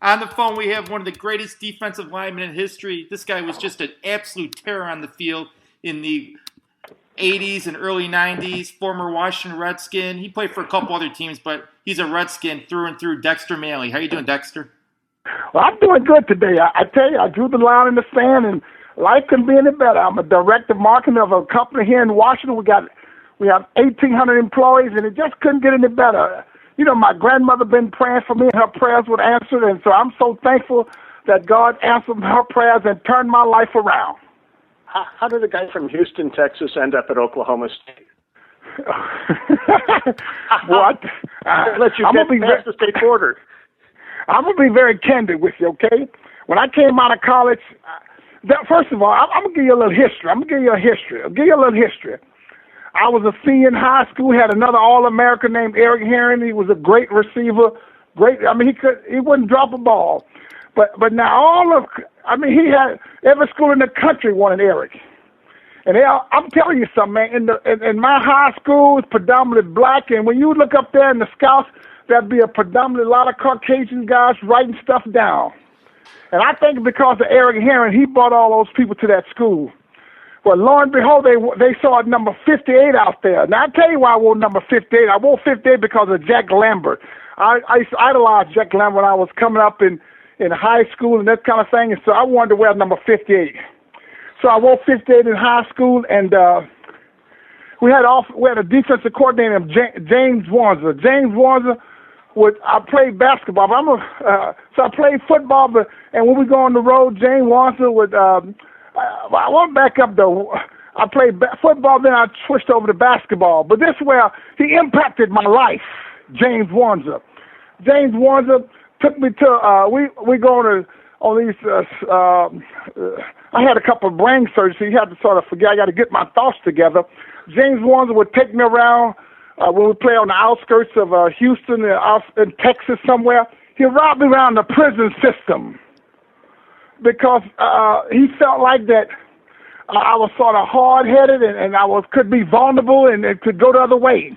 On the phone, we have one of the greatest defensive linemen in history. This guy was just an absolute terror on the field in the 80s and early 90s, former Washington Redskin. He played for a couple other teams, but he's a Redskin through and through. Dexter Manley. How you doing, Dexter? Well, I'm doing good today. I tell you, I drew the line in the sand, and life couldn't be any better. I'm a director of marketing of a company here in Washington. We have 1,800 employees, and it just couldn't get any better. You know, my grandmother been praying for me, and her prayers were answered, and so I'm so thankful that God answered her prayers and turned my life around. How did a guy from Houston, Texas, end up at Oklahoma State? What? Let you get past the state border. I'm going to be very candid with you, okay? When I came out of college, first of all, I'm going to give you a little history. I'll give you a little history. I was a senior in high school. We had another All-American named Elliott Harris. He was a great receiver. He wouldn't drop a ball. But now he had every school in the country wanted Eric. And I'm telling you something, man. In my high school, it's predominantly black, and when you look up there in the scouts, there'd be a lot of Caucasian guys writing stuff down. And I think because of Eric Harris, he brought all those people to that school. Well, lo and behold, they saw number 58 out there. Now, I'll tell you why I wore number 58. I wore 58 because of Jack Lambert. I used to idolize Jack Lambert when I was coming up in high school and that kind of thing, and so I wanted to wear number 58. So I wore 58 in high school, and we had a defensive coordinator named James Warner. James Warner I played basketball, so I played football, and when we go on the road, James Warner would. I went back up though. I played football, then I switched over to basketball. But this is where he impacted my life. James Warner. James Warner took me to. We go on these. I had a couple of brain surgeries, so you have to sort of forget. I got to get my thoughts together. James Warner would take me around when we play on the outskirts of Houston, in Texas somewhere. He'd ride me around the prison system because he felt like that I was sort of hard-headed and could be vulnerable and it could go the other way.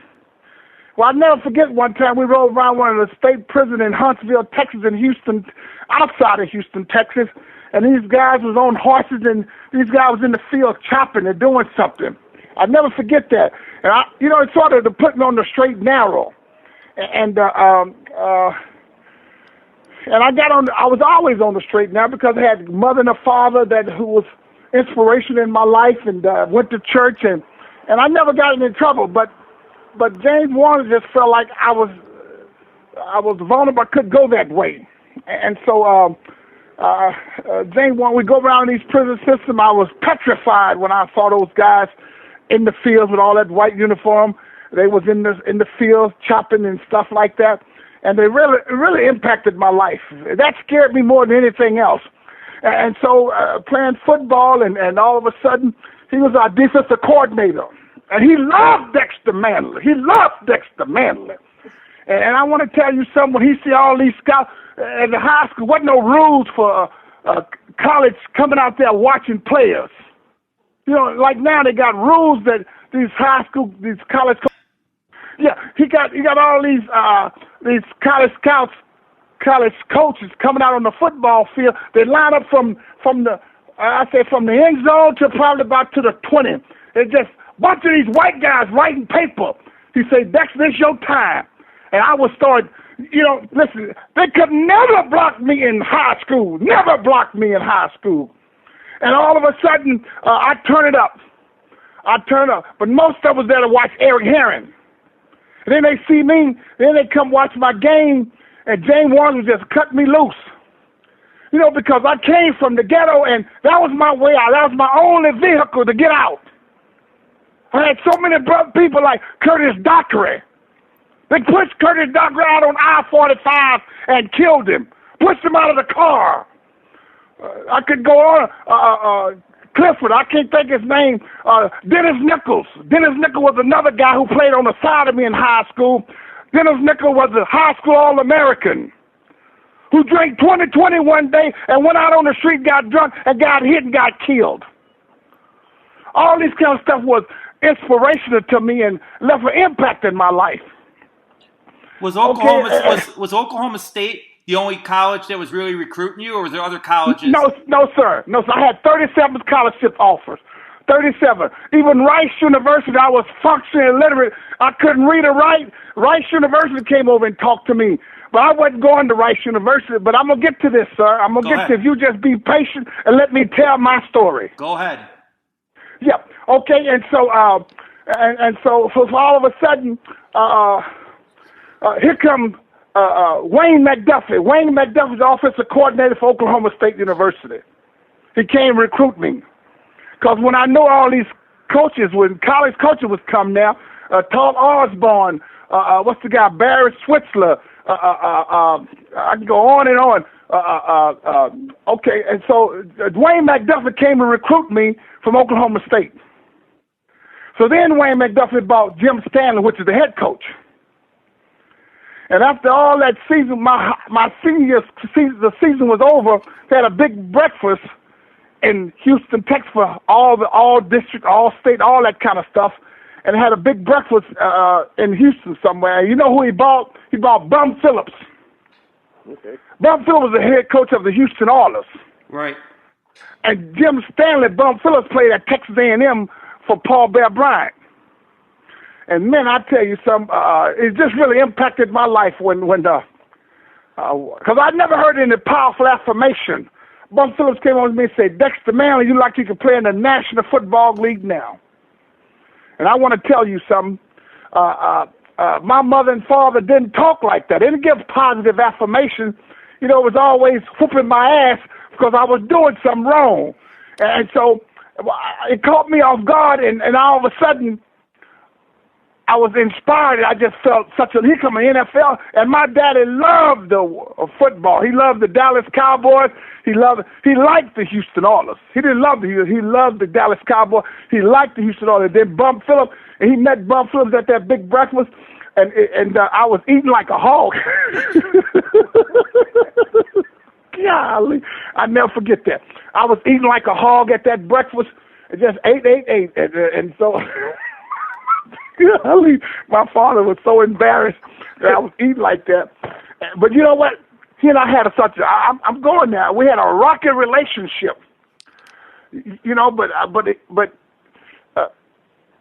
Well, I'll never forget one time we rode around one of the state prisons in Huntsville, Texas, and Houston, outside of Houston, Texas, and these guys was on horses and these guys was in the field chopping and doing something. I'll never forget that. And it sort of put me on the straight and narrow. And I was always on the straight and narrow because I had a mother and a father who was inspiration in my life and went to church and I never got into trouble. But James Warner just felt like I was vulnerable. I couldn't go that way. And so James Warner, we go around these prison systems. I was petrified when I saw those guys in the fields with all that white uniform. They was in the fields chopping and stuff like that. And they really impacted my life. That scared me more than anything else. And so playing football, and all of a sudden, he was our defensive coordinator. And he loved Dexter Manley. And I want to tell you something. When he see all these scouts at the high school, wasn't no rules for college coming out there watching players. You know, like now they got rules that these college. Yeah, he got all these college scouts, college coaches coming out on the football field. They line up from the end zone to probably about to the 20. It's just a bunch of these white guys writing paper. He said, "Dexter, this your time." And I would start, listen, they could never block me in high school. Never block me in high school. And all of a sudden, I turn it up. But most of us there to watch Eric Harris. And then they see me, then they come watch my game, and James Warner just cut me loose. Because I came from the ghetto, and that was my way out. That was my only vehicle to get out. I had so many people like Curtis Dockery. They pushed Curtis Dockery out on I-45 and killed him. Pushed him out of the car. I could go on. Clifford, I can't think his name. Dennis Nichols. Dennis Nichols was another guy who played on the side of me in high school. Dennis Nichols was a high school All-American who drank 20/20 one day and went out on the street, got drunk, and got hit and got killed. All this kind of stuff was inspirational to me and left an impact in my life. Was Oklahoma State the only college that was really recruiting you, or was there other colleges? No, sir. No, sir. I had 37 scholarship offers. 37. Even Rice University, I was functionally illiterate. I couldn't read or write. Rice University came over and talked to me. But I wasn't going to Rice University. But I'm going to get to this, sir. I'm going to get to, if you just be patient and let me tell my story. Go ahead. Yeah. Okay. And so, so all of a sudden, here comes Wayne McDuffie. Wayne McDuffie's the offensive coordinator for Oklahoma State University. He came recruit me. Because when I know all these coaches, when college coaches was come now, Tom Osborne, what's the guy, Barry Switzler, I can go on and on. Okay, and so Wayne McDuffie came to recruit me from Oklahoma State. So then Wayne McDuffie bought Jim Stanley, which is the head coach. And after all that season, my senior season, the season was over. They had a big breakfast in Houston, Texas, for all district, all state, all that kind of stuff, and had a big breakfast in Houston somewhere. You know who he bought? He bought Bum Phillips. Okay. Bum Phillips was the head coach of the Houston Oilers. Right. And Jim Stanley, Bum Phillips, played at Texas A&M for Paul Bear Bryant. And man, I tell you something, it just really impacted my life when because I never heard any powerful affirmation. Bum Phillips came on to me and said, Dexter Manley, you like you can play in the National Football League now. And I want to tell you something. My mother and father didn't talk like that. They didn't give positive affirmation. You know, it was always whooping my ass because I was doing something wrong. And so it caught me off guard, and all of a sudden, I was inspired. I just felt he come in the NFL, and my daddy loved the football. He loved the Dallas Cowboys. He liked the Houston Oilers. He didn't love he loved the Dallas Cowboys. He liked the Houston Oilers. Then Bum Phillips, and he met Bum Phillips at that big breakfast, and I was eating like a hog. Golly, I never forget that. I was eating like a hog at that breakfast, and just ate, and so. My father was so embarrassed that I was eating like that. But you know what? He and I had I'm going now. We had a rocky relationship. You know, but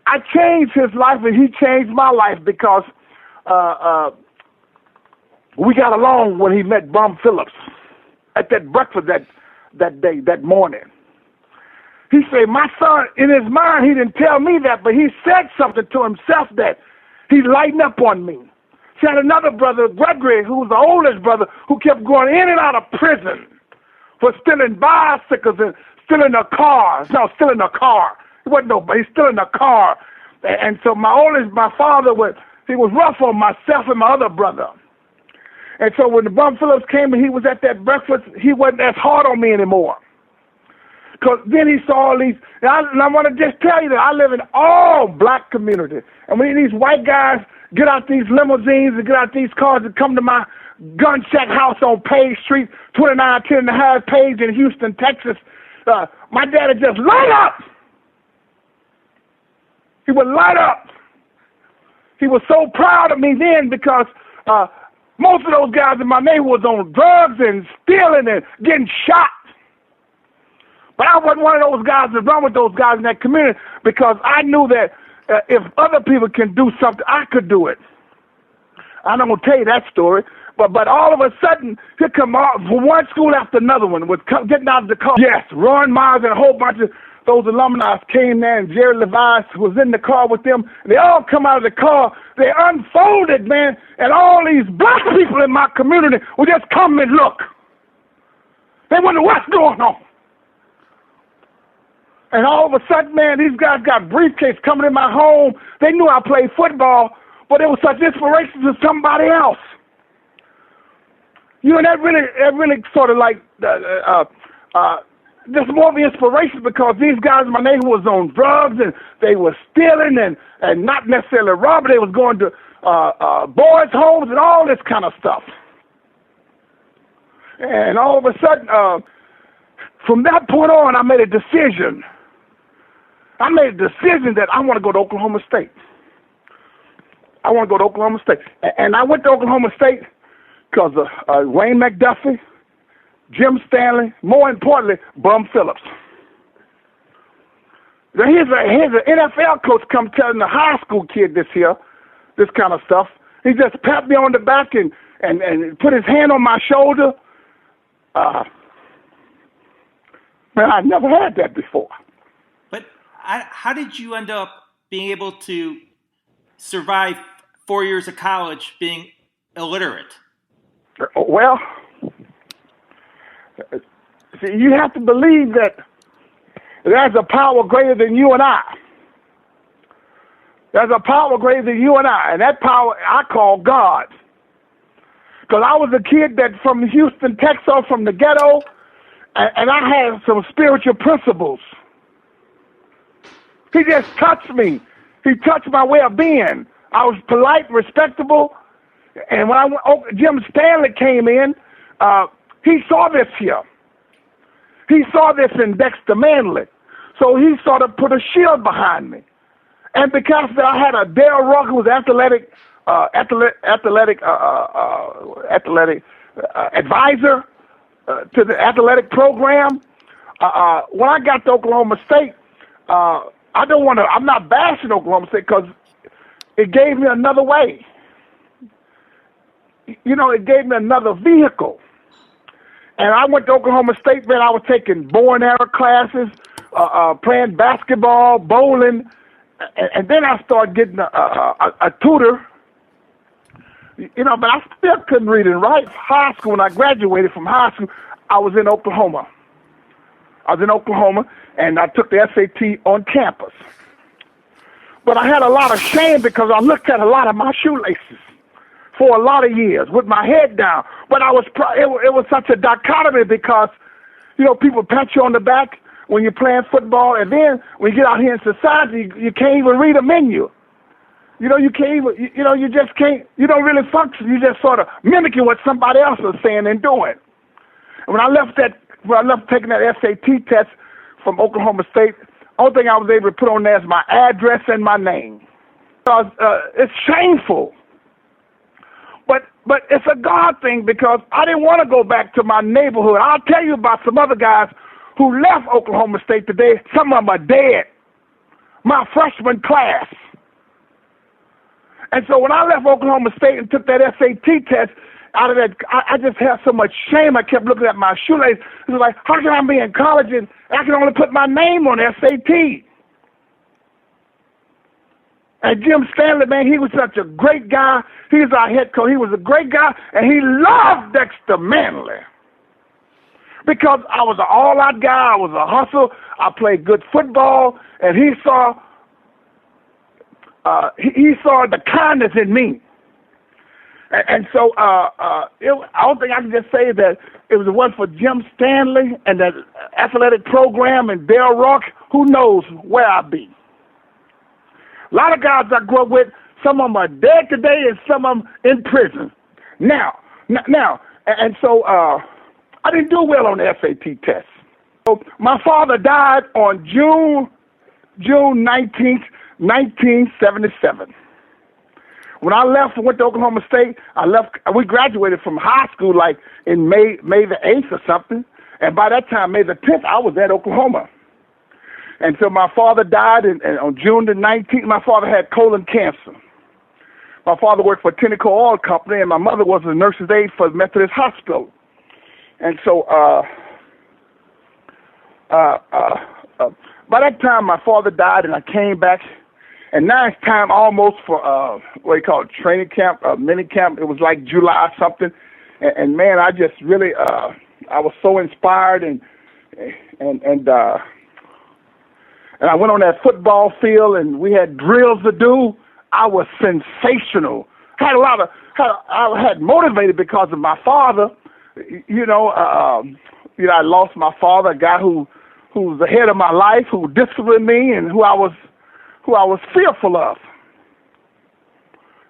I changed his life and he changed my life because we got along when he met Bum Phillips at that breakfast that day, that morning. He said, my son, in his mind, he didn't tell me that, but he said something to himself that he lightened up on me. He had another brother, Gregory, who was the oldest brother, who kept going in and out of prison for stealing bicycles and stealing a car. No, stealing a car. He wasn't nobody, he's stealing a car. And so my father he was rough on myself and my other brother. And so when the Bum Phillips came and he was at that breakfast, he wasn't as hard on me anymore. Because then he saw all these, and I want to just tell you that I live in all black community. And when these white guys get out these limousines and get out these cars and come to my gun shack house on Page Street, 2910 and a half Page in Houston, Texas, my daddy just light up. He would light up. He was so proud of me then because most of those guys in my neighborhood was on drugs and stealing and getting shot. But I wasn't one of those guys that run with those guys in that community because I knew that if other people can do something, I could do it. I'm not going to tell you that story, but all of a sudden, here come from one school after another one was getting out of the car. Yes, Ron Myers and a whole bunch of those alumni came there, and Jerry Levice was in the car with them. They all come out of the car. They unfolded, man, and all these black people in my community would just come and look. They wonder what's going on. And all of a sudden, man, these guys got briefcases coming in my home. They knew I played football, but it was such inspiration to somebody else. You know, that really sort of like just more of an inspiration because these guys in my neighborhood was on drugs and they were stealing and not necessarily robbing. They was going to boys' homes and all this kind of stuff. And all of a sudden, from that point on, I made a decision. That I want to go to Oklahoma State. And I went to Oklahoma State because of Wayne McDuffie, Jim Stanley, more importantly, Bum Phillips. Now here's an NFL coach come telling the high school kid this kind of stuff. He just pat me on the back and put his hand on my shoulder. Man, I never had that before. But how did you end up being able to survive 4 years of college being illiterate? Well, see, you have to believe that there's a power greater than you and I. There's a power greater than you and I, and that power I call God. Because I was a kid that from Houston, Texas, from the ghetto, and I had some spiritual principles. He just touched me. He touched my way of being. I was polite, respectable, and when Jim Stanley came in, he saw this here. He saw this in Dexter Manley. So he sort of put a shield behind me. And because I had a Dale Ruck who was athletic advisor to the athletic program, when I got to Oklahoma State, I'm not bashing Oklahoma State because it gave me another way. You know, it gave me another vehicle. And I went to Oklahoma State, man. I was taking bow and arrow classes, playing basketball, bowling, and then I started getting a tutor. You know, but I still couldn't read and write. High school, when I graduated from high school, I was in Oklahoma. And I took the SAT on campus. But I had a lot of shame because I looked at a lot of my shoelaces for a lot of years with my head down. But it was such a dichotomy because, you know, people pat you on the back when you're playing football, and then when you get out here in society, you can't even read a menu. You know, you can't even, you know, you just can't, you don't really function. You just sort of mimicking what somebody else is saying and doing. And when I left taking that SAT test from Oklahoma State, only thing I was able to put on there is my address and my name. Because it's shameful. But it's a God thing because I didn't want to go back to my neighborhood. I'll tell you about some other guys who left Oklahoma State today. Some of them are dead. My freshman class. And so when I left Oklahoma State and took that SAT test, out of that, I just had so much shame. I kept looking at my shoelace. It was like, how can I be in college and I can only put my name on SAT? And Jim Stanley, man, he was such a great guy. He was our head coach. He was a great guy, and he loved Dexter Manley because I was an all-out guy. I was a hustler. I played good football, and he saw the kindness in me. And so I don't think I can just say that it was the one for Jim Stanley and the athletic program and Dale Rock. Who knows where I'd be? A lot of guys I grew up with, some of them are dead today and some of them in prison. Now, and so I didn't do well on the SAT test. So my father died on June 19th, 1977. When I left and went to Oklahoma State, we graduated from high school like in May the 8th or something. And by that time, May the 10th, I was at Oklahoma. And so my father died on June the 19th. My father had colon cancer. My father worked for Tenneco Oil Company, and my mother was a nurse's aide for the Methodist Hospital. And so by that time, my father died, and I came back. And now it's time almost for what you call it, training camp, mini camp. It was like July or something. And man, I just really, I was so inspired, and I went on that football field, and we had drills to do. I was sensational. I had motivated because of my father. You know, I lost my father, a guy who was the head of my life, who disciplined me, and who I was fearful of.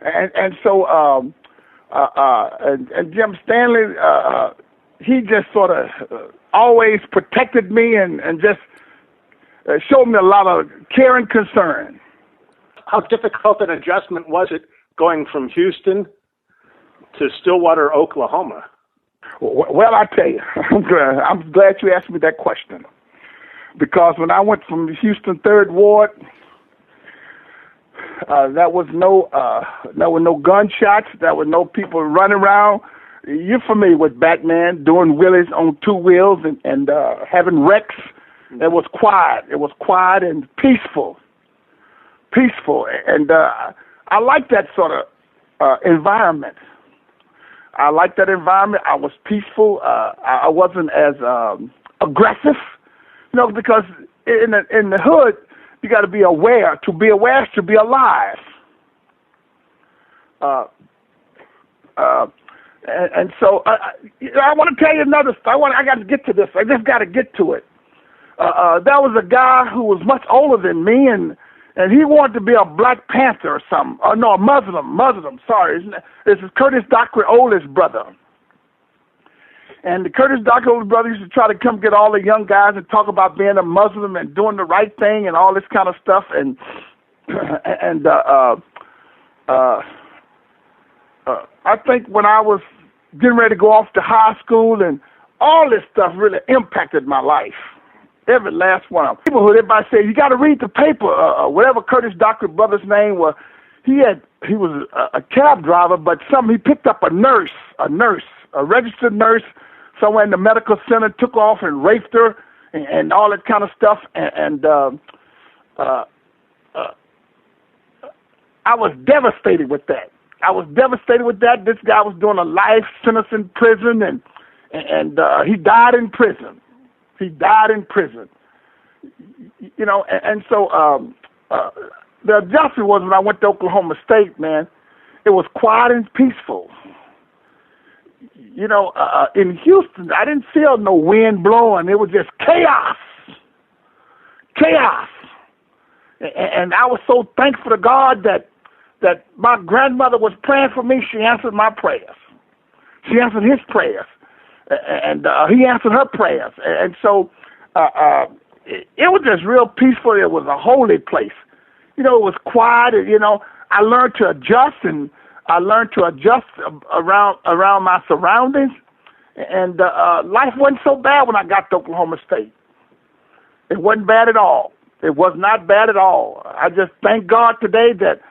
And so Jim Stanley, he just sort of always protected me and just showed me a lot of care and concern. How difficult an adjustment was it going from Houston to Stillwater, Oklahoma? Well, I tell you, I'm glad you asked me that question, because when I went from the Houston 3rd Ward, there was no gunshots, there were no people running around. You're familiar with Batman doing wheelies on 2 wheels and having wrecks. It was quiet. It was quiet and peaceful. And I like that sort of environment. I like that environment. I was peaceful. I wasn't as aggressive, because in the hood, you got to be aware. To be aware is to be alive. And so I want to tell you another story. I got to get to this. I just got to get to it. There was a guy who was much older than me, and he wanted to be a Black Panther or something. No, a Muslim. Sorry, this is Curtis Dockery oldest brother. And the Curtis Dockery oldest brother used to try to come get all the young guys and talk about being a Muslim and doing the right thing and all this kind of stuff. And I think when I was getting ready to go off to high school, and all this stuff really impacted my life. Every last one of them. People who everybody say, you got to read the paper, whatever Curtis Dockery brother's name was. He was a cab driver, but he picked up a registered nurse somewhere in the medical center, took off and raped her and all that kind of stuff. And I was devastated with that. This guy was doing a life sentence in prison, and he died in prison. And so the adjustment was when I went to Oklahoma State, man, it was quiet and peaceful. In Houston, I didn't feel no wind blowing. It was just chaos. And I was so thankful to God that my grandmother was praying for me. She answered my prayers. She answered his prayers. And he answered her prayers. And so it was just real peaceful. It was a holy place. It was quiet. I learned to adjust, and I learned to adjust around my surroundings. And life wasn't so bad when I got to Oklahoma State. It wasn't bad at all. It was not bad at all. I just thank God today that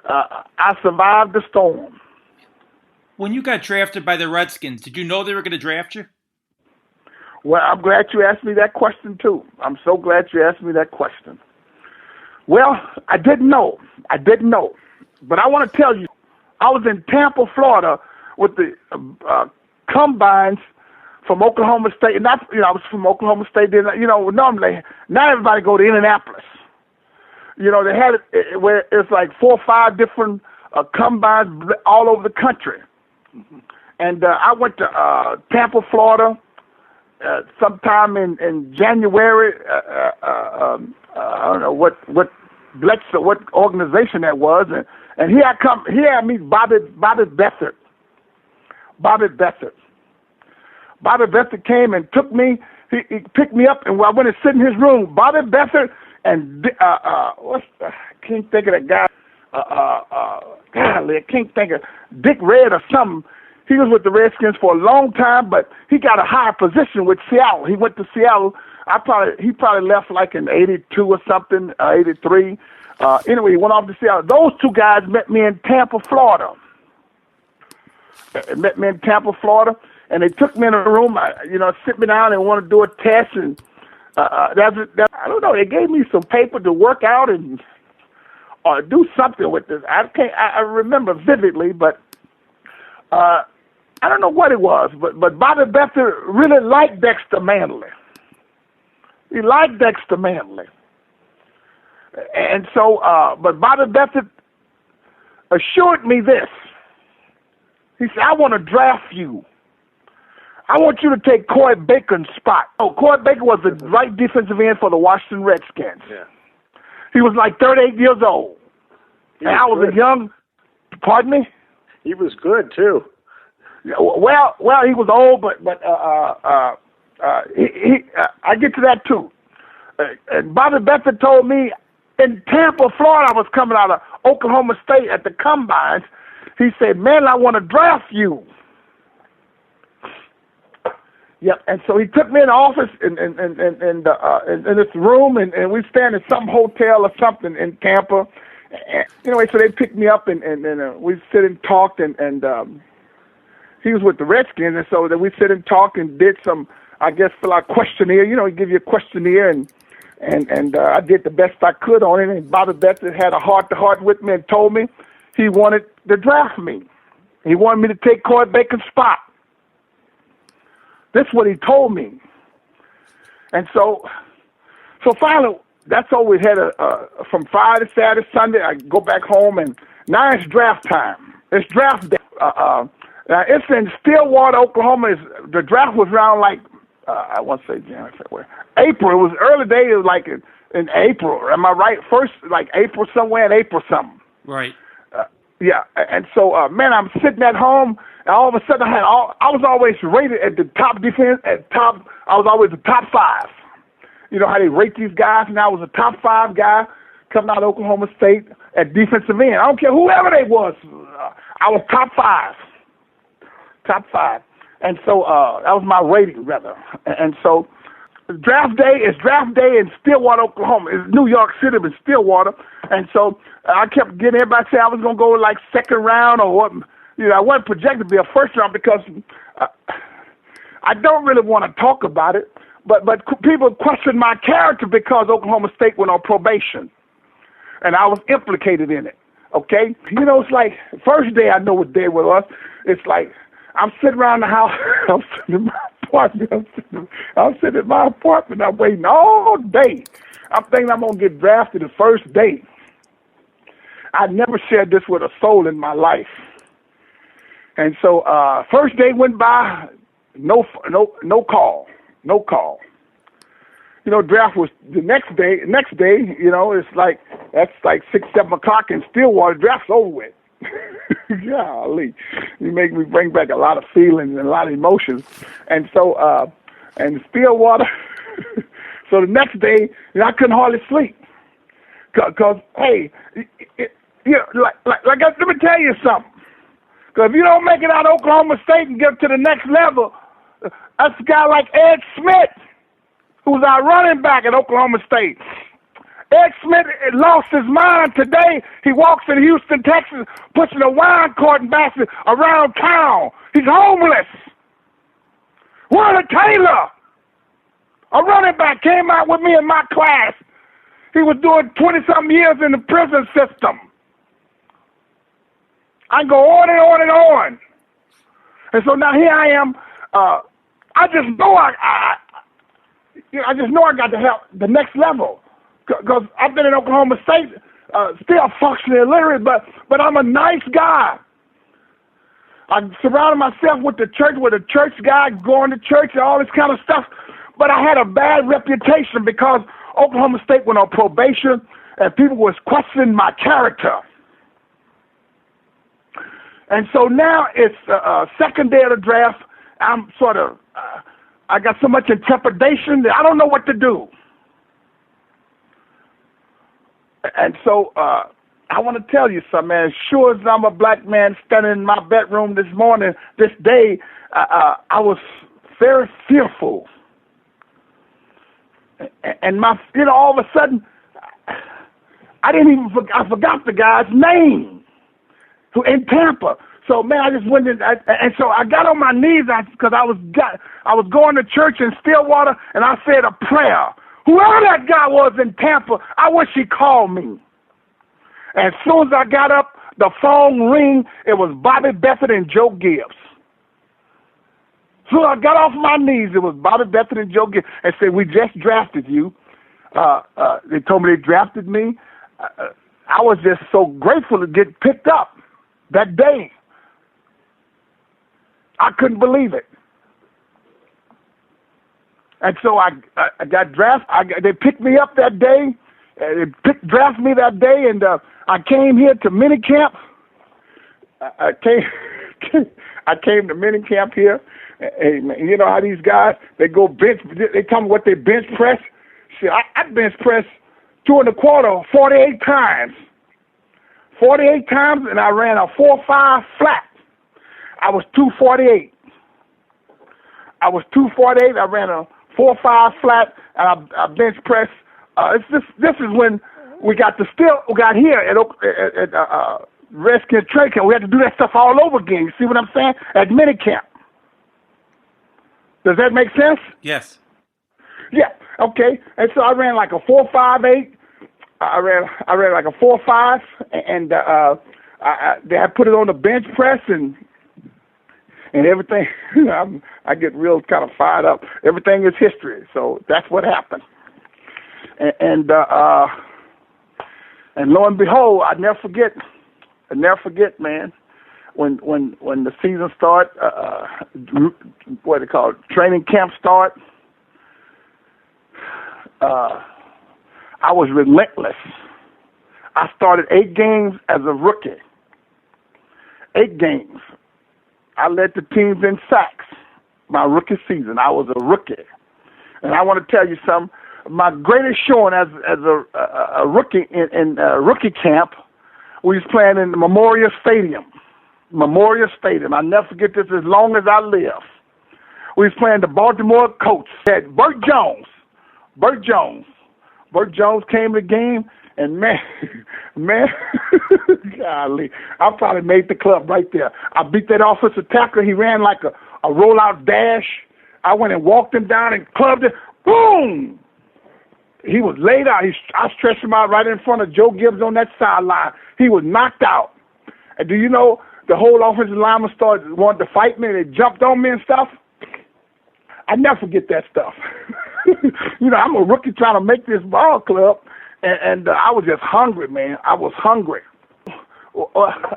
I survived the storm. When you got drafted by the Redskins, did you know they were going to draft you? Well, I'm glad you asked me that question, too. I'm so glad you asked me that question. Well, I didn't know. But I want to tell you, I was in Tampa, Florida, with the combines from Oklahoma State. And I was from Oklahoma State. Then, normally, not everybody go to Indianapolis. They had it where it's like 4 or 5 different combines all over the country. And I went to Tampa, Florida, sometime in January. I don't know what organization that was, and here I meet Bobby Bethert. Bobby Bethert came and took me. He picked me up, and I went and sit in his room. Bobby Bethert and I can't think of that guy. Golly, I can't think of Dick Red or something. He was with the Redskins for a long time, but he got a higher position with Seattle. He went to Seattle. He probably left like in '82 or something, '83. Anyway, he went off to Seattle. Those 2 guys met me in Tampa, Florida. And they took me in a room, sit me down and want to do a test, and I don't know. They gave me some paper to work out and do something with this. I remember vividly, but I don't know what it was. But Bobby Bethert really liked Dexter Manley. He liked Dexter Manley, and so but Bobby Bethert assured me this. He said, "I want to draft you. I want you to take Coy Baker's spot." Oh, Coy Baker was the right defensive end for the Washington Redskins. Yeah. He was like 38 years old. And I was a young, pardon me? He was good, too. Well, he was old, but I get to that, too. And Bobby Bethert told me in Tampa, Florida, I was coming out of Oklahoma State at the Combines, He said, man, I want to draft you. Yep, and so he took me in the office in this room, and we stand in some hotel or something in Tampa. And, anyway, so they picked me up, and we sit and talked, and he was with the Redskins, and so then we sit and talked and did some, I guess, fill out questionnaire. You know, he give you a questionnaire, and I did the best I could on it. And Bobby Bethel had a heart-to-heart with me and told me he wanted to draft me. He wanted me to take Coy Bacon's spot. That's what he told me. And so finally, that's all we had. From Friday, Saturday, Sunday, I go back home, and now it's draft time. It's draft day. It's in Stillwater, Oklahoma. The draft was around like, I want to say January, February. April. It was early day. It was like in April. Am I right? First, like April, somewhere in April something. Right. Yeah. And so, man, I'm sitting at home, and all of a sudden I was always rated at the top defense, I was always the top 5. You know how they rate these guys, and I was a top 5 guy coming out of Oklahoma State at defensive end. I don't care whoever they was. I was top 5. Top 5. And so that was my rating, rather. And so draft day in Stillwater, Oklahoma. It's New York City, but Stillwater. And so I kept getting everybody saying I was going to go like second round or what. You know, I wasn't projected to be a first round because I don't really want to talk about it. But people question my character because Oklahoma State went on probation, and I was implicated in it. Okay, you know, it's like first day I know what day it was. It's like I'm sitting around the house. I'm sitting in my apartment. I'm sitting in my apartment. I'm waiting all day. I'm thinking I'm gonna get drafted the first day. I never shared this with a soul in my life. And so first day went by, no call. You know, draft was the next day, you know, it's like, that's like 6, 7 o'clock in Stillwater, draft's over with. Golly, you make me bring back a lot of feelings and a lot of emotions. And so, and Stillwater, so the next day, you know, I couldn't hardly sleep. Cause hey, you know, like, let me tell you something. Cause if you don't make it out of Oklahoma State and get to the next level, that's a guy like Ed Smith, who's our running back at Oklahoma State. Ed Smith lost his mind today. He walks in Houston, Texas, pushing a wine carton basket around town. He's homeless. Warner Taylor, a running back, came out with me in my class. He was doing 20-something years in the prison system. I go on and on and on. And so now here I am. I just know I just know I got to help the next level, because I've been in Oklahoma State, still functionally illiterate, but I'm a nice guy. I surrounded myself with the church guy, going to church and all this kind of stuff. But I had a bad reputation because Oklahoma State went on probation and people was questioning my character. And so now it's second day of the draft. I'm sort of, I got so much intimidation that I don't know what to do. And so I want to tell you something, man. As sure as I'm a black man standing in my bedroom this morning, this day, I was very fearful. And all of a sudden, I forgot the guy's name who in Tampa. So man, I just went in, and so I got on my knees because I was going to church in Stillwater, and I said a prayer. Whoever that guy was in Tampa, I wish he called me. And as soon as I got up, the phone ring. It was Bobby Bethel and Joe Gibbs. So I got off my knees. It was Bobby Bethel and Joe Gibbs, and said, "We just drafted you." They told me they drafted me. I was just so grateful to get picked up that day. I couldn't believe it. And so I got drafted. They picked me up that day. They drafted me that day, and I came here to minicamp. I came to minicamp here. And you know how these guys, they go bench, they tell me what they bench press. See, I bench press 2 1/4, 48 times. 48 times, and I ran a 4.5 flat. I was 248. I ran a 4.5 flat, and I bench press. This is when we got here at Redskins training camp. We had to do that stuff all over again. You see what I'm saying? At minicamp. Does that make sense? Yes. Yeah. Okay. And so I ran like a 4.58. I ran like a 4.5, and they had put it on the bench press and everything. I get real kind of fired up. Everything is history, so that's what happened. And lo and behold, I never forget, man. When the season start, what they call it, training camp start. I was relentless. I started 8 games as a rookie. 8 games. I led the teams in sacks my rookie season. I was a rookie. And I want to tell you something. My greatest showing as a rookie in rookie camp, we was playing in the Memorial Stadium. I'll never forget this as long as I live. We was playing the Baltimore Colts. Had Burt Jones. Burt Jones came to the game, and man, golly, I probably made the club right there. I beat that offensive tackle. He ran like a rollout dash. I went and walked him down and clubbed it. Boom! He was laid out. I stretched him out right in front of Joe Gibbs on that sideline. He was knocked out. And do you know, the whole offensive lineman wanted to fight me, and they jumped on me and stuff. I never forget that stuff. I'm a rookie trying to make this ball club, and I was just hungry, man. I was hungry.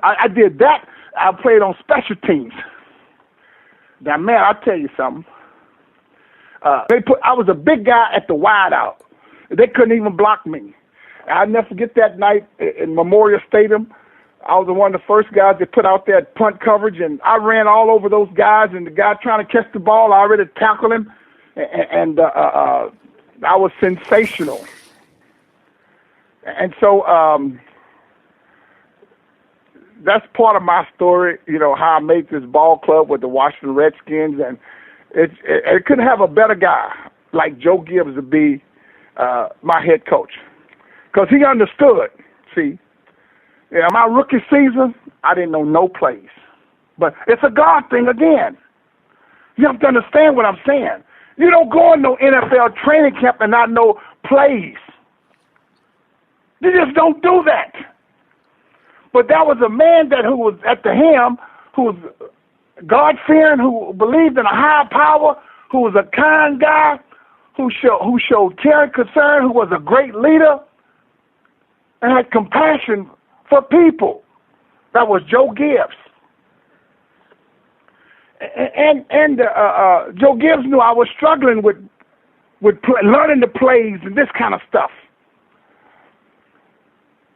I did that. I played on special teams. Now, man, I'll tell you something. I was a big guy at the wideout. They couldn't even block me. I'll never forget that night in Memorial Stadium. I was one of the first guys that put out that punt coverage, and I ran all over those guys, and the guy trying to catch the ball, I already tackled him, and I was sensational. And so that's part of my story, how I made this ball club with the Washington Redskins, and it couldn't have a better guy like Joe Gibbs to be my head coach, because he understood, see. Yeah, my rookie season, I didn't know no plays. But it's a God thing again. You have to understand what I'm saying. You don't go in no NFL training camp and not know plays. You just don't do that. But that was a man who was at the helm, who was God-fearing, who believed in a higher power, who was a kind guy, who showed care and concern, who was a great leader, and had compassion for people. That was Joe Gibbs. And Joe Gibbs knew I was struggling with learning the plays and this kind of stuff.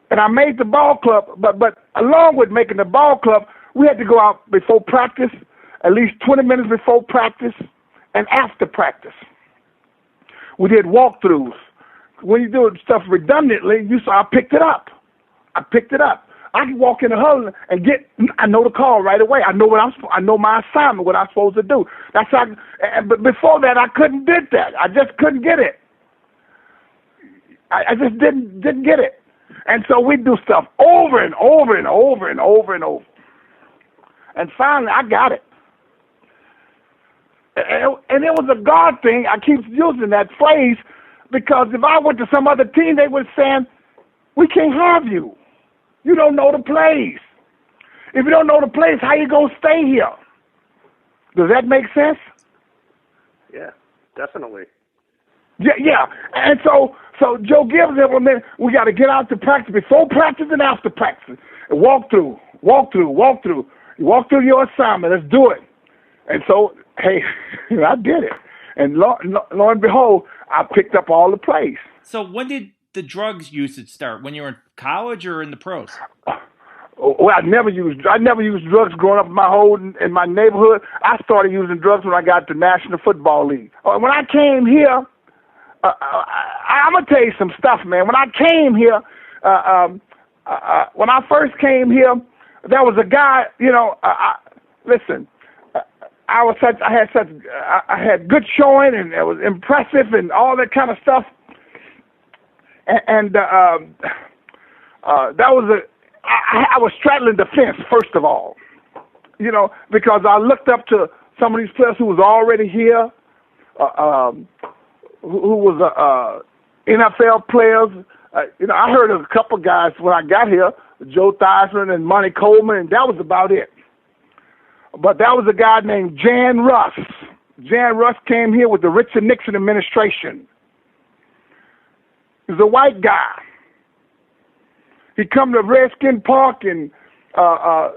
And I made the ball club, but along with making the ball club, we had to go out before practice, at least 20 minutes before practice and after practice. We did walkthroughs. When you do stuff redundantly, I picked it up. I can walk in the huddle and I know the call right away. I know my assignment, what I'm supposed to do. That's how. But before that, I couldn't did that. I just couldn't get it. I just didn't get it. And so we do stuff over and over and over and over and over. And finally, I got it. And it was a God thing. I keep using that phrase because if I went to some other team, they would say, "We can't have you. You don't know the plays. If you don't know the plays, how you gonna stay here?" Does that make sense? Yeah, definitely. Yeah. And so Joe Gibbs implemented, we got to get out to practice before practice and after practice. And walk through. You walk through your assignment. Let's do it. And so, hey, I did it. And lo and behold, I picked up all the plays. So when did the drugs usage start? When you were in college or in the pros? Well, I never used drugs growing up in my neighborhood. I started using drugs when I got to National Football League. When I came here, I'm gonna tell you some stuff, man. When I came here, when I first came here, there was a guy. Listen. I had good showing, and it was impressive, and all that kind of stuff. And that was I was straddling the fence, first of all, because I looked up to some of these players who was already here, who was NFL players. I heard of a couple guys when I got here, Joe Theismann and Monty Coleman, and that was about it. But that was a guy named Jan Russ. Jan Russ came here with the Richard Nixon administration. He's a white guy. He come to Redskin Park, and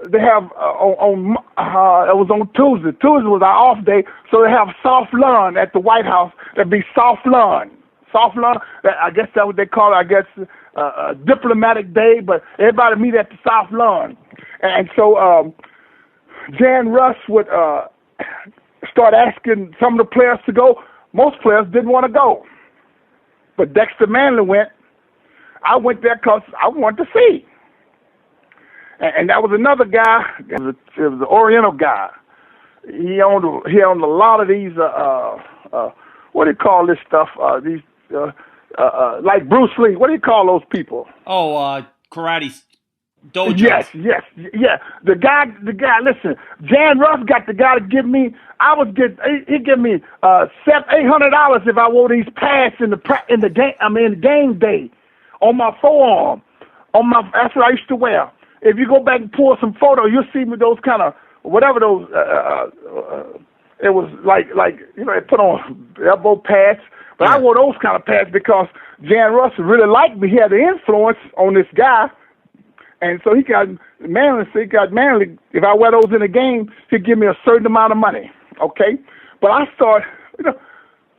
they have it was on Tuesday. Tuesday was our off day, so they have soft lawn at the White House. That'd be soft lawn. Soft lawn. I guess that's what they call it. I guess diplomatic day, but everybody meet at the soft lawn, and so. Jan Russ would start asking some of the players to go. Most players didn't want to go. But Dexter Manley went. I went there because I wanted to see. And that was another guy. It was an Oriental guy. He owned a lot of these, what do you call this stuff? Like Bruce Lee. What do you call those people? Oh, karate dojos. Yes. The guy. Listen, Jan Russ got the guy to give me. He give me $800 if I wore these pads in the game. I mean, game day, on my forearm. That's what I used to wear. If you go back and pull some photos, you'll see me those kind of whatever those. It was like they put on elbow pads, but I wore those kind of pads because Jan Russ really liked me. He had the influence on this guy. And so he got Manley. If I wear those in a game, he'd give me a certain amount of money. Okay, but I started.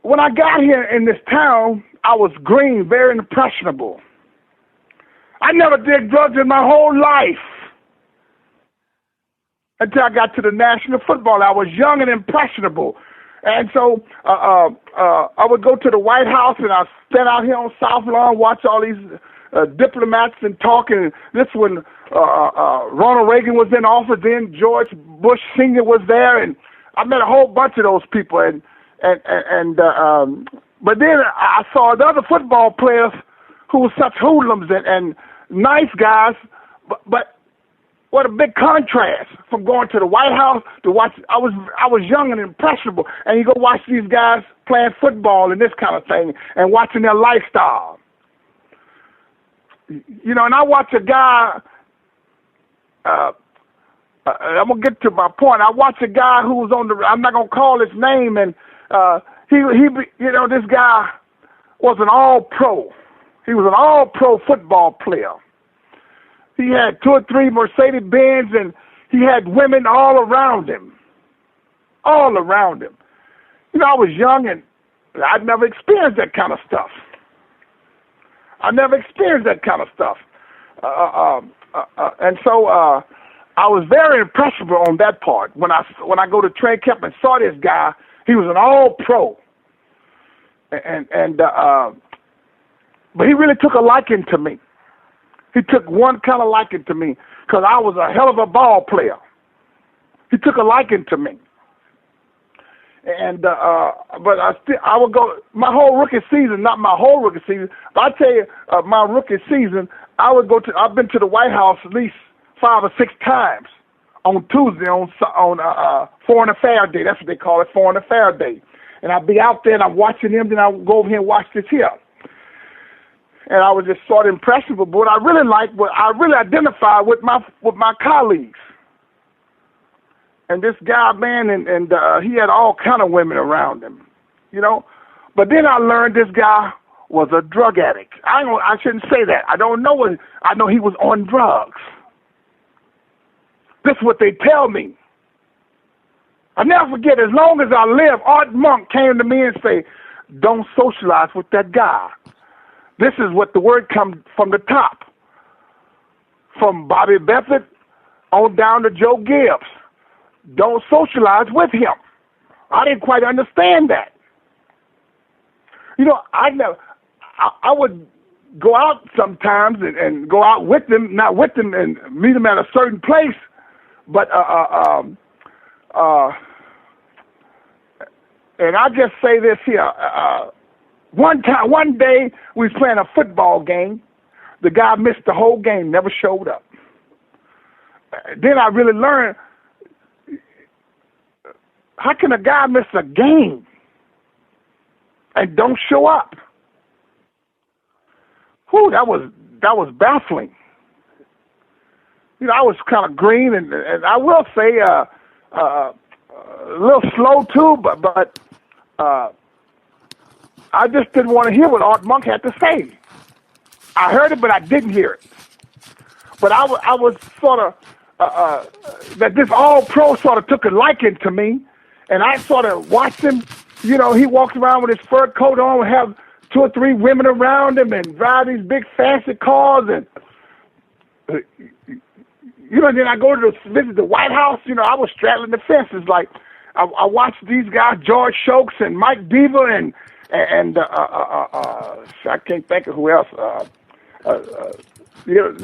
When I got here in this town, I was green, very impressionable. I never did drugs in my whole life until I got to the National Football. I was young and impressionable, and so I would go to the White House and I stand out here on South Lawn, watch all these. Diplomats and talking. This when Ronald Reagan was in office, then George Bush Sr. was there, and I met a whole bunch of those people. But then I saw the other football players who were such hoodlums and nice guys, but what a big contrast from going to the White House to watch. I was young and impressionable, and you go watch these guys playing football and this kind of thing, and watching their lifestyle. And I watch a guy, I'm going to get to my point. I watch a guy who was I'm not going to call his name, and this guy was an all-pro. He was an all-pro football player. He had 2 or 3 Mercedes-Benz, and he had women all around him. All around him. I was young, and I'd never experienced that kind of stuff. I never experienced that kind of stuff. And so I was very impressionable on that part. When I go to training camp and saw this guy, he was an all-pro. But he really took a liking to me. He took one kind of liking to me because I was a hell of a ball player. He took a liking to me. And but I would go my whole rookie season, not my whole rookie season, but I tell you, my rookie season, I've been to the White House at least 5 or 6 times on Tuesday on Foreign Affairs Day. That's what they call it, Foreign Affairs Day. And I'd be out there and I'm watching them, then I would go over here and watch this here. And I was just sort of impressionable. But what I really liked, I really identified with my colleagues. And this guy, man, and he had all kind of women around him, But then I learned this guy was a drug addict. I shouldn't say that. I don't know what. I know he was on drugs. This is what they tell me. I never forget. As long as I live, Art Monk came to me and say, "Don't socialize with that guy." This is what the word comes from the top, from Bobby Beckett on down to Joe Gibbs. Don't socialize with him. I didn't quite understand that. I would go out sometimes and go out with them, not with them, and meet them at a certain place. But and I'll just say this here. One day we was playing a football game. The guy missed the whole game, never showed up. Then I really learned, how can a guy miss a game and don't show up? Whew, that was baffling. You know, I was kind of green, and I will say a little slow too, but I just didn't want to hear what Art Monk had to say. I heard it, but I didn't hear it. But I was sort of that this All-Pro sort of took a liking to me, and I sort of watched him. You know, he walks around with his fur coat on, and have 2 or 3 women around him, and drive these big fancy cars, and you know. Then I go to visit the White House. You know, I was straddling the fences. Like I watched these guys, George Shokes and Mike Beaver, and I can't think of who else. You know,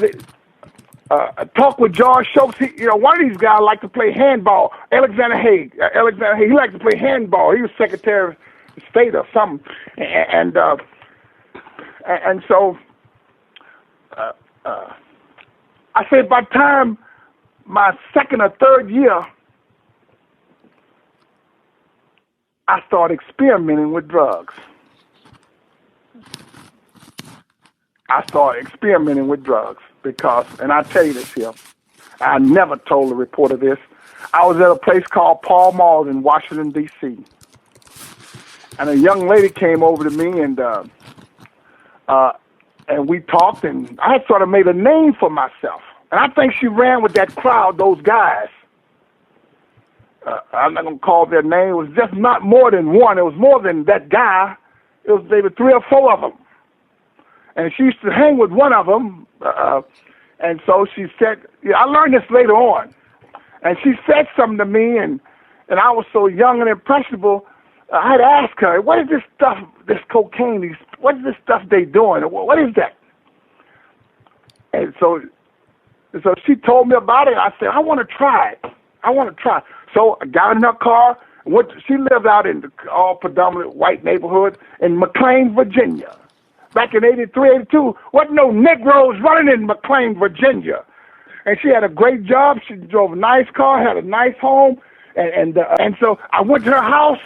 talk with George Shokes. You know, one of these guys liked to play handball. Alexander Haig. He liked to play handball. He was Secretary of State or something. And so I say by the time my second or third year, I started experimenting with drugs. Because, and I tell you this here, I never told the reporter this. I was at a place called Paul Mall in Washington, D.C. And a young lady came over to me, and we talked, and I had sort of made a name for myself. And I think she ran with that crowd, those guys. I'm not going to call their name. It was just not more than one. It was more than that guy. It was maybe 3 or 4 of them. And she used to hang with one of them. And so she said, yeah, I learned this later on. And she said something to me, and I was so young and impressionable, I had to ask her, what is this stuff, this cocaine, what is this stuff they doing? What is that? And so she told me about it. I said, I want to try it. So I got in her car. She lived out in the all predominant white neighborhood in McLean, Virginia. Back in 83, 82, wasn't no Negroes running in McLean, Virginia. And she had a great job. She drove a nice car, had a nice home. And so I went to her house.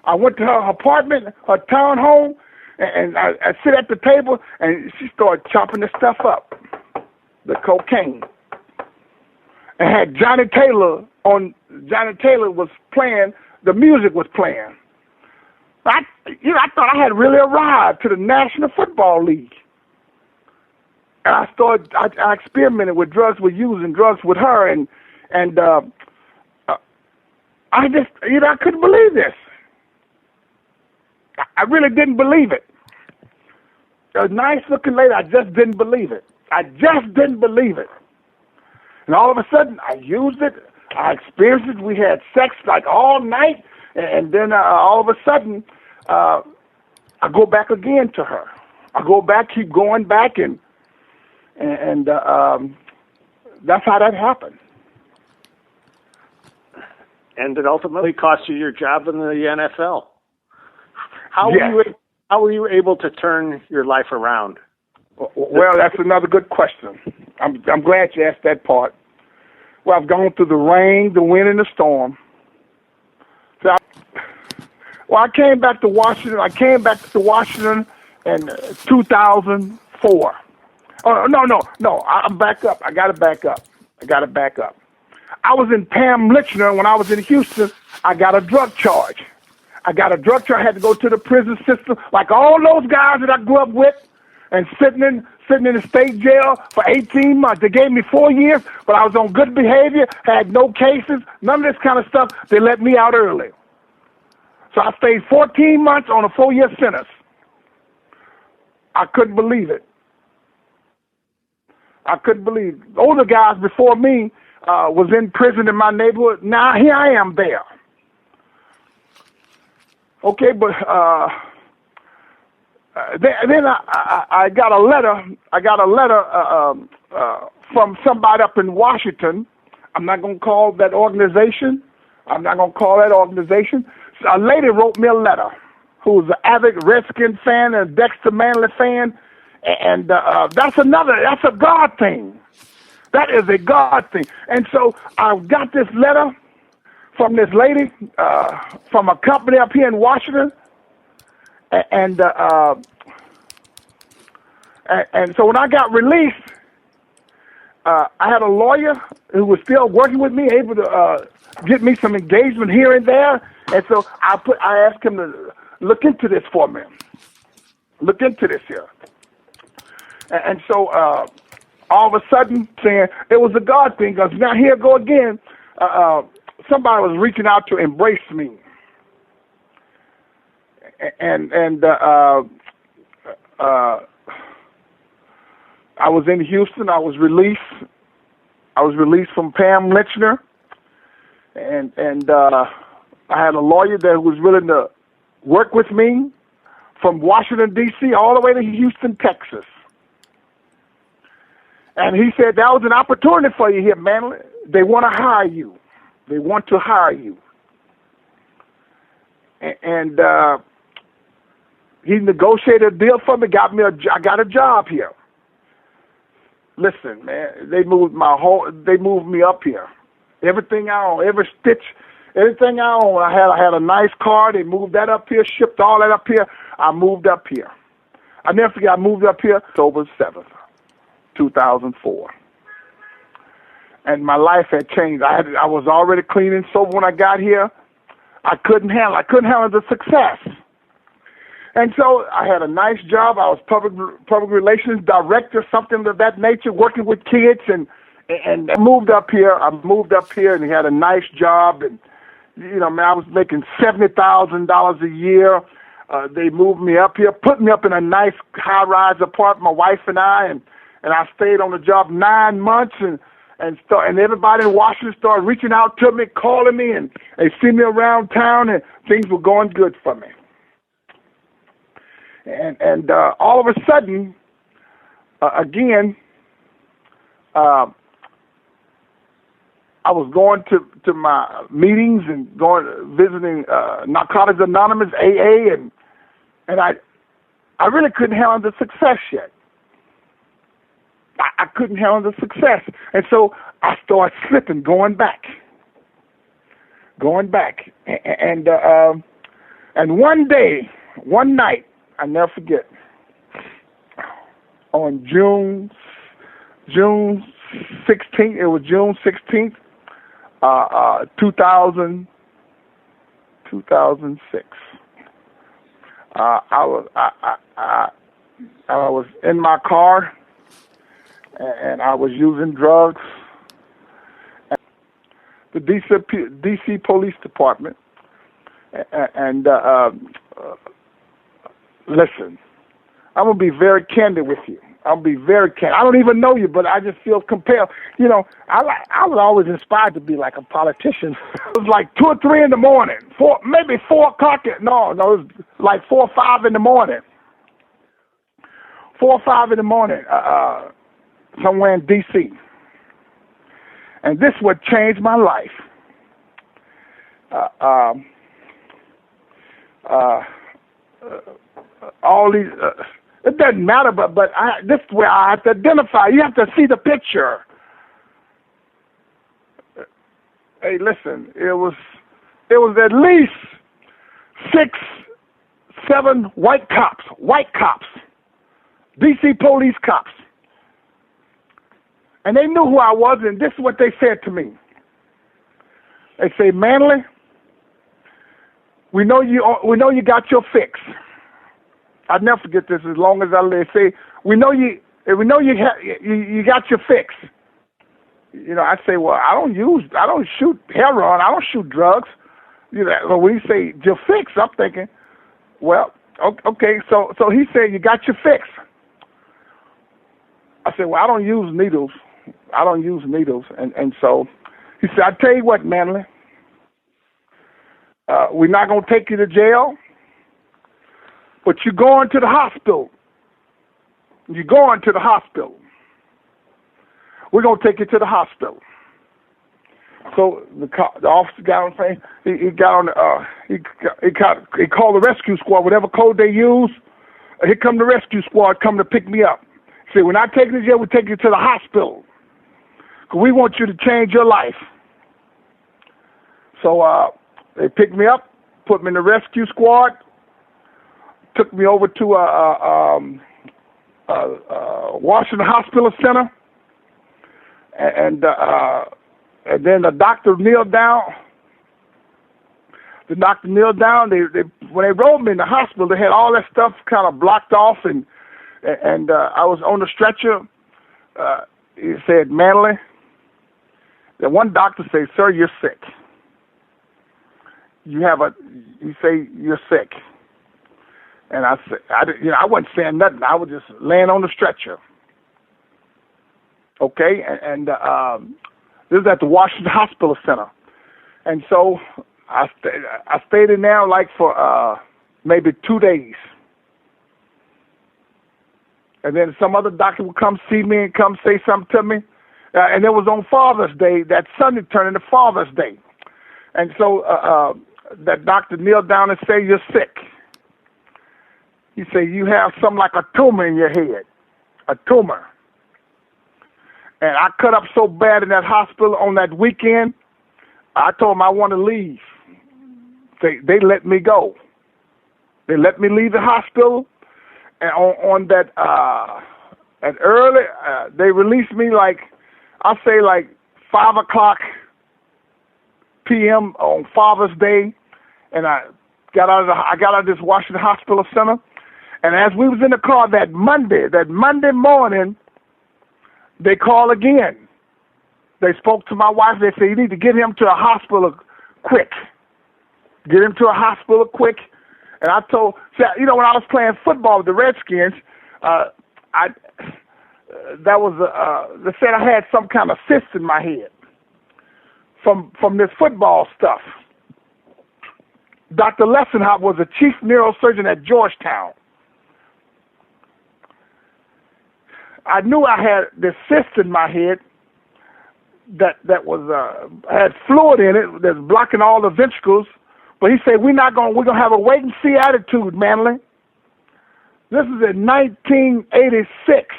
I went to her apartment, her townhome, and I sit at the table, and she started chopping the stuff up, the cocaine. And had Johnny Taylor was playing, the music was playing. I thought I had really arrived to the National Football League. And I experimented with drugs, using drugs with her, and I just, I couldn't believe this. I really didn't believe it. A nice looking lady, I just didn't believe it. And all of a sudden, I used it. I experienced it. We had sex like all night. And then all of a sudden, I go back again to her. I go back, keep going back, and that's how that happened. And it ultimately cost you your job in the NFL. How were you able to turn your life around? Well, that's another good question. I'm glad you asked that part. Well, I've gone through the rain, the wind, and the storm. So I came back to Washington. In 2004. Oh, no. I'm back up. I got to back up. I was in Pam Lichner when I was in Houston. I got a drug charge. I had to go to the prison system, like all those guys that I grew up with, and sitting in the state jail for 18 months. They gave me 4 years, but I was on good behavior, had no cases, none of this kind of stuff. They let me out early. So I stayed 14 months on a 4-year sentence. I couldn't believe it. Older guys before me was in prison in my neighborhood. Now here I am there. Okay, but then I got a letter. I got a letter from somebody up in Washington. I'm not going to call that organization. A lady wrote me a letter who was an avid Redskins fan and a Dexter Manley fan, and that's a God thing. That is a God thing. And so I got this letter from this lady from a company up here in Washington, and so when I got released, I had a lawyer who was still working with me, able to get me some engagement here and there. And so I asked him to look into this for me. Look into this here. And so all of a sudden, saying it was a God thing, because now here I go again. Somebody was reaching out to embrace me. And I was in Houston. I was released from Pam Lynchner, and I had a lawyer that was willing to work with me from Washington D.C. all the way to Houston, Texas. And he said, that was an opportunity for you here, Manley. They want to hire you. They want to hire you. And he negotiated a deal for me. I got a job here. Listen, man, they moved me up here. Everything I own, everything I own, I had a nice car. They moved that up here, shipped all that up here. I moved up here. I never forget, I moved up here October 7th, 2004. And my life had changed. I was already clean and sober when I got here. I couldn't handle the success. And so I had a nice job. I was public relations director, something of that nature, working with kids, and I moved up here. And he had a nice job, and man, I was making $70,000 a year. They moved me up here, put me up in a nice high-rise apartment, my wife and I, and I stayed on the job 9 months, and everybody in Washington started reaching out to me, calling me, and they see me around town, and things were going good for me. And all of a sudden, again, I was going to my meetings and visiting Narcotics Anonymous, AA, and I really couldn't handle the success yet. I couldn't handle the success, and so I started slipping, going back, and one night. I never forget. On June 16th, it was June 16th, 2006. I was in my car, and I was using drugs. The DC Police Department, and listen, I'm going to be very candid with you. I don't even know you, but I just feel compelled. I was always inspired to be like a politician. It was like 2 or 3 in the morning, maybe 4 o'clock. No, it was like 4 or 5 in the morning. 4 or 5 in the morning, somewhere in D.C. And this would change my life. All these, it doesn't matter, but this is where I have to identify. You have to see the picture. Hey, listen, it was at least 6, 7 white cops, DC police cops. And they knew who I was, and this is what they said to me. They say, Manley, we know you got your fix. I'll never forget this as long as I live. Say, we know you got your fix. I say, well, I don't shoot heroin, I don't shoot drugs. But when he say your fix, I'm thinking, well, okay. So he said, you got your fix. I said, well, I don't use needles. And so he said, I tell you what, Manley, we're not gonna take you to jail. but you're going to the hospital. You're going to the hospital. We're going to take you to the hospital. So the officer got on the phone. He got on. He called the rescue squad. Whatever code they use, here come the rescue squad come to pick me up. He said, "We're not taking you to jail. We take you to the hospital. 'Cause we want you to change your life." So they picked me up, put me in the rescue squad, took me over to Washington Hospital Center, and then the doctor kneeled down. The doctor kneeled down. They when they rolled me in the hospital, they had all that stuff kind of blocked off, and I was on the stretcher. He said, "Manley." The one doctor said, "Sir, you're sick. You say you're sick." And I said, I wasn't saying nothing. I was just laying on the stretcher. Okay, and this is at the Washington Hospital Center, and so I stayed in there like for maybe 2 days, and then some other doctor would come see me and come say something to me, and it was on Father's Day. That Sunday turned into Father's Day, and so that doctor kneeled down and said, "You're sick." He said, "You have something like a tumor in your head, a tumor." And I cut up so bad in that hospital on that weekend, I told them I want to leave. They let me go. They let me leave the hospital, and on that at early, they released me like 5 p.m. on Father's Day, and I got out of this Washington Hospital Center, and as we was in the car that Monday morning, they called again. They spoke to my wife. They said, "You need to get him to a hospital quick. Get him to a hospital quick." And I told, when I was playing football with the Redskins, they said I had some kind of cyst in my head from this football stuff. Dr. Lessenhop was a chief neurosurgeon at Georgetown. I knew I had this cyst in my head that was had fluid in it that's blocking all the ventricles. But he said, we're gonna have a wait and see attitude, Manley. This is in 1986.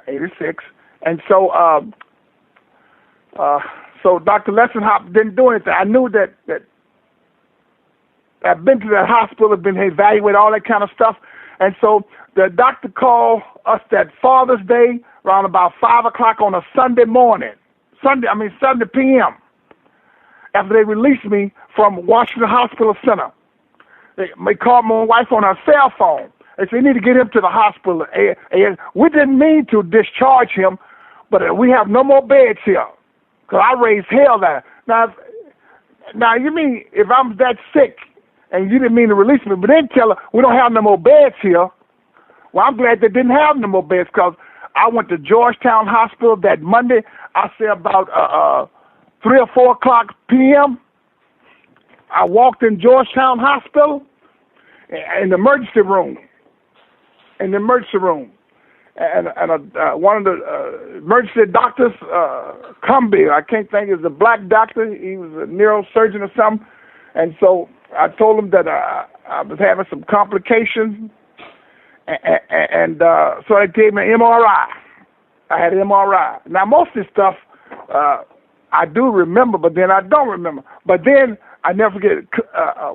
86. And so so Dr. Lessenhop didn't do anything. I knew that I've been to that hospital, been evaluated, all that kind of stuff. And so the doctor called us that Father's Day around about 5 o'clock on a Sunday morning, Sunday p.m. after they released me from Washington Hospital Center. They called my wife on her cell phone. They said, "You need to get him to the hospital." And we didn't mean to discharge him, but we have no more beds here. Because I raised hell there. Now, you mean if I'm that sick and you didn't mean to release me, but then tell her we don't have no more beds here. Well, I'm glad they didn't have no more beds because I went to Georgetown Hospital that Monday. I say about 3 or 4 o'clock p.m. I walked in Georgetown Hospital in the emergency room. And one of the emergency doctors, Cumbie, I can't think, is a black doctor. He was a neurosurgeon or something. And so I told him that I was having some complications. And so they gave me an MRI. I had an MRI. Now, most of this stuff I do remember, but then I don't remember. But then I never forget,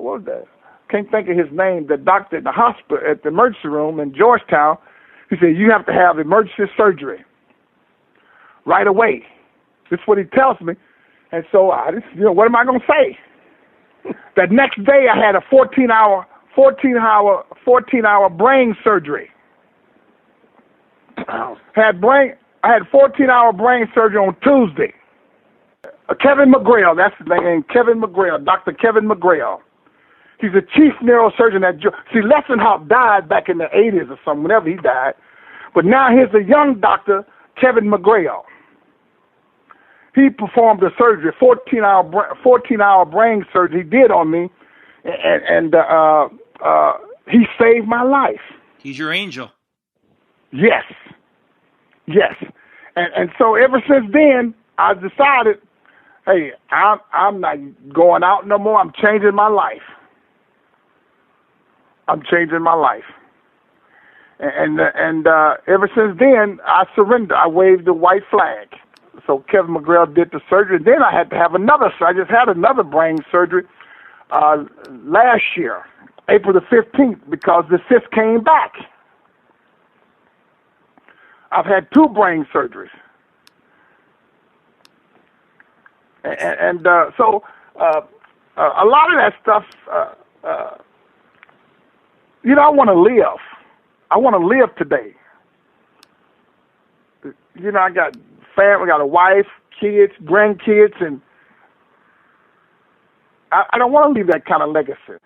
what was that? Can't think of his name. The doctor at the hospital, at the emergency room in Georgetown, he said, "You have to have emergency surgery right away." This is what he tells me. And so, what am I going to say? That next day, I had a 14-hour brain surgery. I had 14-hour brain surgery on Tuesday. Kevin McGrail, that's his name, Kevin McGrail, Dr. Kevin McGrail. He's a chief neurosurgeon at Lessenhop died back in the 80s or something, whenever he died. But now here's a young doctor, Kevin McGrail. He performed the surgery, 14-hour brain surgery he did on me and he saved my life. He's your angel. Yes. And so ever since then, I decided, hey, I'm not going out no more. I'm changing my life. And ever since then, I surrendered. I waved the white flag. So Kevin McGrail did the surgery. Then I had to have another. I just had another brain surgery last year, April the 15th, because the cyst came back. I've had 2 brain surgeries. And so a lot of that stuff, I want to live. I want to live today. I got family, I got a wife, kids, grandkids, and I don't want to leave that kind of legacy.